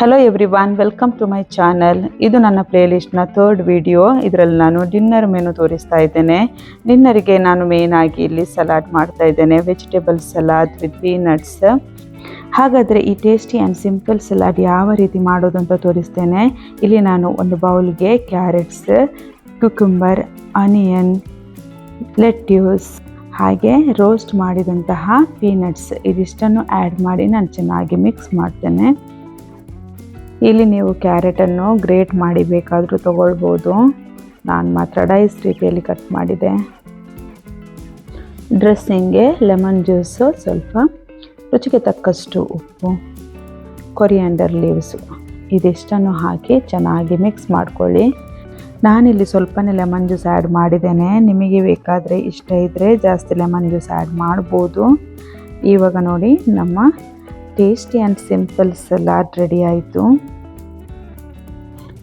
Hello everyone, welcome to my channel. ಇದು ನನ್ನ ಪ್ಲೇಲಿಸ್ಟ್ನ third video. ಇದರಲ್ಲಿ ನಾನು ಡಿನ್ನರ್ ಮೆನು ತೋರಿಸ್ತಾ ಇದ್ದೇನೆ. ಡಿನ್ನರಿಗೆ ನಾನು ಮೇನ್ ಆಗಿ ಇಲ್ಲಿ ಸಲಾಡ್ ಮಾಡ್ತಾ ಇದ್ದೇನೆ, ವೆಜಿಟೇಬಲ್ ಸಲಾಡ್ ವಿತ್ ಪೀನಟ್ಸ್. ಹಾಗಾದರೆ ಈ ಟೇಸ್ಟಿ ಆ್ಯಂಡ್ ಸಿಂಪಲ್ ಸಲಾಡ್ ಯಾವ ರೀತಿ ಮಾಡೋದು ಅಂತ ತೋರಿಸ್ತೇನೆ. ಇಲ್ಲಿ ನಾನು ಒಂದು ಬೌಲ್ಗೆ ಕ್ಯಾರೆಟ್ಸ್, ಕುಕುಂಬರ್, ಆನಿಯನ್, ಲೆಟ್ಯೂಸ್ ಹಾಗೆ ರೋಸ್ಟ್ ಮಾಡಿದಂತಹ ಪೀನಟ್ಸ್ ಇದಿಷ್ಟನ್ನು ಆ್ಯಡ್ ಮಾಡಿ ನಾನು ಚೆನ್ನಾಗಿ ಮಿಕ್ಸ್ ಮಾಡ್ತೇನೆ. ಇಲ್ಲಿ ನೀವು ಕ್ಯಾರೆಟನ್ನು ಗ್ರೇಟ್ ಮಾಡಿ ಬೇಕಾದರೂ ತಗೊಳ್ಬೋದು. ನಾನು ಮಾತ್ರ ಡೈಸ್ ರೀತಿಯಲ್ಲಿ ಕಟ್ ಮಾಡಿದೆ. ಡ್ರೆಸ್ಸಿಂಗ್ಗೆ ಲೆಮನ್ ಜ್ಯೂಸು, ಸ್ವಲ್ಪ ರುಚಿಗೆ ತಕ್ಕಷ್ಟು ಉಪ್ಪು, ಕೊರಿಯಾಂಡರ್ ಲೀವ್ಸು ಇದಿಷ್ಟನ್ನು ಹಾಕಿ ಚೆನ್ನಾಗಿ ಮಿಕ್ಸ್ ಮಾಡ್ಕೊಳ್ಳಿ. ನಾನಿಲ್ಲಿ ಸ್ವಲ್ಪನೇ ಲೆಮನ್ ಜ್ಯೂಸ್ ಆ್ಯಡ್ ಮಾಡಿದ್ದೇನೆ. ನಿಮಗೆ ಬೇಕಾದರೆ ಇಷ್ಟ ಇದ್ದರೆ ಜಾಸ್ತಿ ಲೆಮನ್ ಜ್ಯೂಸ್ ಆ್ಯಡ್ ಮಾಡ್ಬೋದು. ಇವಾಗ ನೋಡಿ, ನಮ್ಮ tasty and simple salad ready ಆಯಿತು.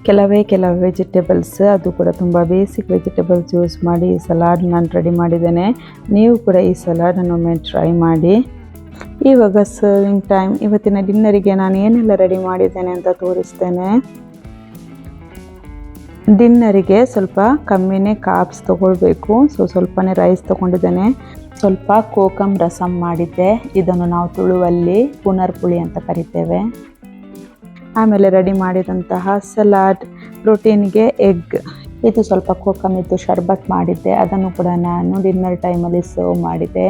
ಕೆಲವು ವೆಜಿಟೇಬಲ್ಸ್, ಅದು ಕೂಡ ತುಂಬ ಬೇಸಿಕ್ ವೆಜಿಟೇಬಲ್ಸ್ ಯೂಸ್ ಮಾಡಿ ಈ ಸಲಾಡ್ ನಾನು ರೆಡಿ ಮಾಡಿದ್ದೇನೆ. ನೀವು ಕೂಡ ಈ ಸಲಾಡನ್ನು ಒಮ್ಮೆ ಟ್ರೈ ಮಾಡಿ. ಇವಾಗ ಸರ್ವಿಂಗ್ ಟೈಮ್. ಇವತ್ತಿನ ಡಿನ್ನರಿಗೆ ನಾನು ಏನೆಲ್ಲ ರೆಡಿ ಮಾಡಿದ್ದೇನೆ ಅಂತ ತೋರಿಸ್ತೇನೆ. ಡಿನ್ನರಿಗೆ ಸ್ವಲ್ಪ ಕಮ್ಮಿನೇ ಕಾರ್ಬ್ಸ್ ತೊಗೊಳ್ಬೇಕು. ಸ್ವಲ್ಪನೇ ರೈಸ್ ತೊಗೊಂಡಿದ್ದೇನೆ. ಸ್ವಲ್ಪ ಕೋಕಮ್ ರಸಮ್ ಮಾಡಿದ್ದೆ. ಇದನ್ನು ನಾವು ತುಳುವಲ್ಲಿ ಪುನರ್ಪುಳಿ ಅಂತ ಕರಿತೇವೆ. ಆಮೇಲೆ ರೆಡಿ ಮಾಡಿದಂತಹ ಸಲಾಡ್, ಪ್ರೋಟೀನ್ಗೆ ಎಗ್, ಇದು ಸ್ವಲ್ಪ ಕೋಕಮ್ ಇದ್ದು ಶರ್ಬತ್ ಮಾಡಿದ್ದೆ. ಅದನ್ನು ಕೂಡ ನಾನು ಡಿನ್ನರ್ ಟೈಮಲ್ಲಿ ಸರ್ವ್ ಮಾಡಿದ್ದೆ.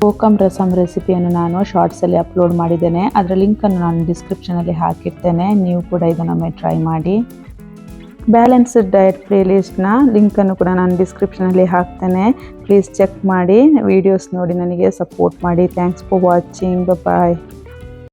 ಕೋಕಮ್ ರಸಮ್ ರೆಸಿಪಿಯನ್ನು ನಾನು ಶಾರ್ಟ್ಸಲ್ಲಿ ಅಪ್ಲೋಡ್ ಮಾಡಿದ್ದೇನೆ. ಅದರ ಲಿಂಕನ್ನು ನಾನು ಡಿಸ್ಕ್ರಿಪ್ಷನಲ್ಲಿ ಹಾಕಿರ್ತೇನೆ. ನೀವು ಕೂಡ ಇದನ್ನೊಮ್ಮೆ ಟ್ರೈ ಮಾಡಿ. ಬ್ಯಾಲೆನ್ಸ್ಡ್ ಡಯಟ್ ಪ್ಲೇಲಿಸ್ಟ್ನ ಲಿಂಕನ್ನು ಕೂಡ ನಾನು ಡಿಸ್ಕ್ರಿಪ್ಷನಲ್ಲಿ ಹಾಕ್ತೇನೆ. ಪ್ಲೀಸ್ ಚೆಕ್ ಮಾಡಿ, ವಿಡಿಯೋಸ್ ನೋಡಿ ನನಗೆ ಸಪೋರ್ಟ್ ಮಾಡಿ. Thanks for watching. ಬಾಯ್.